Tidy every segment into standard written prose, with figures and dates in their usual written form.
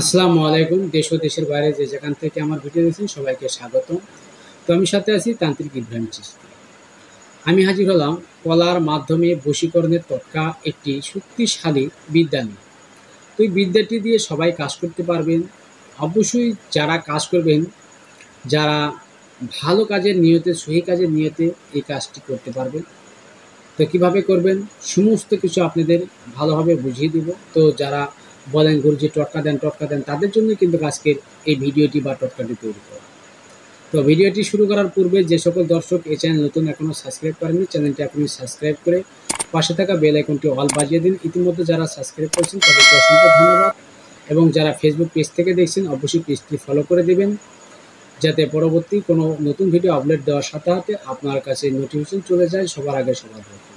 আসসালামু আলাইকুম। দেশ ও দেশের বাইরে যে যেখান থেকে আমার ভিডিও দেখছেন সবাইকে স্বাগতম। তো আমি সাথে আছি তান্ত্রিক ইব্রাহিম চিশতি। আমি হাজির হলাম কলার মাধ্যমে বশীকরণের টোটকা একটি শক্তিশালী বিদ্যা নিয়ে। তো এই বিদ্যাটি দিয়ে সবাই কাজ করতে পারবেন। অবশ্যই যারা কাজ করবেন, যারা ভালো কাজের নিয়তে, সহি কাজের নিয়তে এই কাজটি করতে পারবেন। তো কিভাবে করবেন সমস্ত কিছু আপনাদের ভালোভাবে বুঝিয়ে দিব। তো যারা বলেন গুরুজি টটকা দেন তাদের জন্য কিন্তু আজকের এই ভিডিওটি বা টটকাটি তৈরি করা। তো ভিডিওটি শুরু করার পূর্বে যে সকল দর্শক এই চ্যানেল নতুন এখনও সাবস্ক্রাইব করেননি, চ্যানেলটি এখনই সাবস্ক্রাইব করে পাশে থাকা বেল আইকনটি অল বাজিয়ে দিন। ইতিমধ্যে যারা সাবস্ক্রাইব করেছেন তাদেরকে অসংখ্য ধন্যবাদ, এবং যারা ফেসবুক পেজ থেকে দেখছেন অবশ্যই পেজটি ফলো করে দেবেন, যাতে পরবর্তী কোনো নতুন ভিডিও আপলোড দেওয়ার সাথে সাথে আপনার কাছে নোটিফিকেশন চলে যায় সবার আগে সবার প্রথমে।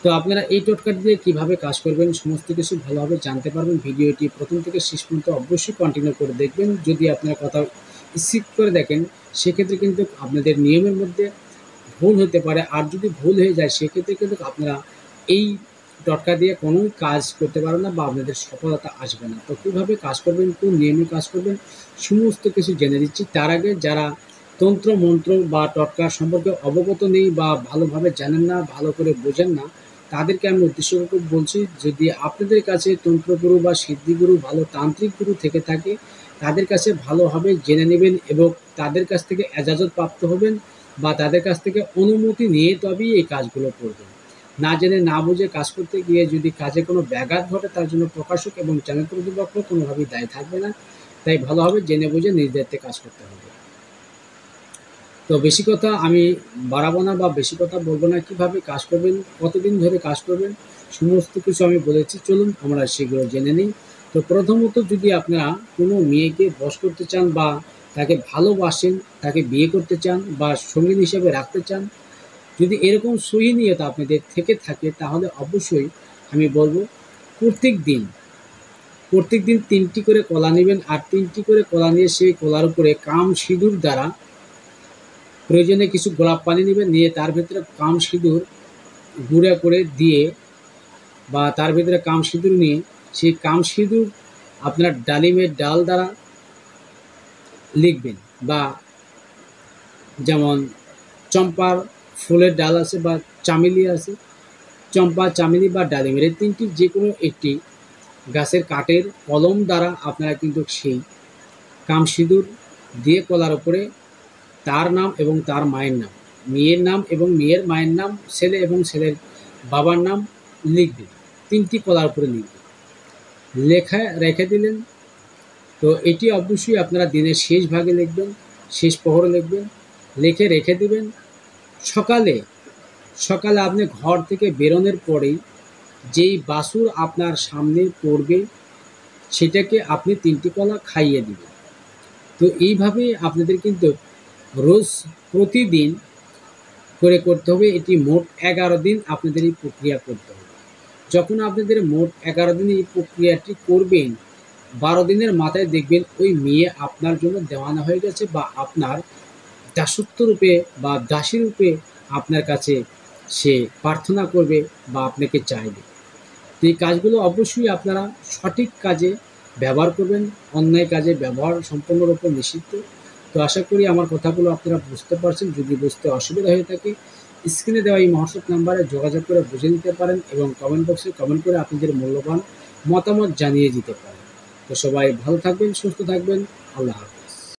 তো আপনারা এই টোটকাটি দিয়ে কীভাবে কাজ করবেন সমস্ত কিছু ভালোভাবে জানতে পারবেন। ভিডিওটি প্রথম থেকে শেষ পর্যন্ত অবশ্যই কন্টিনিউ করে দেখবেন। যদি আপনারা কোথাও স্কিপ করে দেখেন সেক্ষেত্রে কিন্তু আপনাদের নিয়মের মধ্যে ভুল হতে পারে, আর যদি ভুল হয়ে যায় সেক্ষেত্রে কিন্তু আপনারা এই টোটকা দিয়ে কোনো কাজ করতে পারবেন না বা আপনাদের সফলতা আসবে না। তো কীভাবে কাজ করবেন, কোন নিয়মে কাজ করবেন সমস্ত কিছু জেনে দিচ্ছি। তার আগে যারা তন্ত্র মন্ত্র বা টোটকা সম্পর্কে অবগত নেই বা ভালোভাবে জানেন না, ভালো করে বোঝেন না, তাদেরকে আমি উদ্দেশ্য করে বলছি, যদি আপনাদের কাছে তন্ত্রগুরু বা সিদ্ধিগুরু, ভালো তান্ত্রিক গুরু থেকে থাকে তাদের কাছে ভালোভাবে জেনে নেবেন এবং তাদের কাছ থেকে এজাজত প্রাপ্ত হবেন বা তাদের কাছ থেকে অনুমতি নিয়ে তবেই এই কাজগুলো করবেন। না জেনে না বুঝে কাজ করতে গিয়ে যদি কাজে কোনো ব্যাঘাত ঘটে তার জন্য প্রকাশক এবং চ্যানেল কর্তৃপক্ষ কোনোভাবেই দায়ী থাকবে না। তাই ভালোভাবে জেনে বুঝে নিজ দায়িত্বে কাজ করতে হবে। তো বেশি কথা আমি বাড়াবো না বা বেশি কথা বলবো না। কীভাবে কাজ করবেন, কতদিন ধরে কাজ করবেন সমস্ত কিছু আমি বলেছি। চলুন আমরা সেগুলো জেনে নিই। তো প্রথমত যদি আপনারা কোনো মেয়েকে বশ করতে চান বা তাকে ভালোবাসেন, তাকে বিয়ে করতে চান বা সঙ্গী হিসেবে রাখতে চান, যদি এরকম সহি নিয়ত আপনাদের থেকে থাকে তাহলে অবশ্যই আমি বলবো প্রত্যেক দিন 3টি করে কলা নেবেন, আর 3টি করে কলা নিয়ে সেই কলার উপরে কাম সিঁদুর দ্বারা, প্রয়োজনে কিছু গোলাপ পানি নেবেন, নিয়ে তার ভিতরে কাম সিঁদুর গুঁড়া করে দিয়ে বা তার ভিতরে কাম সিঁদুর নিয়ে সেই কাম সিঁদুর আপনার ডালিমের ডাল দ্বারা লিখবেন, বা যেমন চম্পার ফুলের ডাল আছে বা চামেলি আছে, চম্পা, চামেলি বা ডালিমের এই 3টি যে কোনো একটি গাছের কাঠের কলম দ্বারা আপনারা কিন্তু সেই কাম সিঁদুর দিয়ে কলার উপরে তার নাম এবং তার মায়ের নাম, মেয়ের নাম এবং মেয়ের মায়ের নাম, ছেলে এবং ছেলের বাবার নাম লিখবেন। 3টি কলার উপরে লিখবেন, লেখা রেখে দিলেন। তো এটি অবশ্যই আপনারা দিনের শেষ ভাগে লিখবেন, শেষ প্রহরে লিখবেন, লিখে রেখে দিবেন। সকালে আপনি ঘর থেকে বেরোনোর পরেই যেই বাছুর আপনার সামনে পড়বে সেটাকে আপনি 3টি কলা খাইয়ে দিবেন। তো এইভাবেই আপনাদের কিন্তু রোজ প্রতিদিন করে করতে হবে। এটি মোট 11 দিন আপনাদের এই প্রক্রিয়া করতে হবে। যখন আপনাদের মোট 11 দিন এই প্রক্রিয়াটি করবেন, 12 দিনের মাথায় দেখবেন ওই মেয়ে আপনার জন্য দেওয়ানা হয়ে গেছে বা আপনার দাসত্ব রূপে বা দাসী রূপে আপনার কাছে সে প্রার্থনা করবে বা আপনাকে চাইবে। তো এই কাজগুলো অবশ্যই আপনারা সঠিক কাজে ব্যবহার করবেন, অন্যায় কাজে ব্যবহার সম্পূর্ণরূপে নিষিদ্ধ। তো আশা করি আমার কথাগুলো আপনারা বুঝতে পারছেন। যদি বুঝতে অসুবিধা হয়ে থাকে স্ক্রিনে দেওয়া এই হোয়াটসঅ্যাপ নাম্বারে যোগাযোগ করে বুঝে নিতে পারেন এবং কমেন্ট বক্সে কমেন্ট করে আপনাদের মূল্যবান মতামত জানিয়ে দিতে পারেন। তো সবাই ভালো থাকবেন, সুস্থ থাকবেন। আল্লাহ হাফেজ।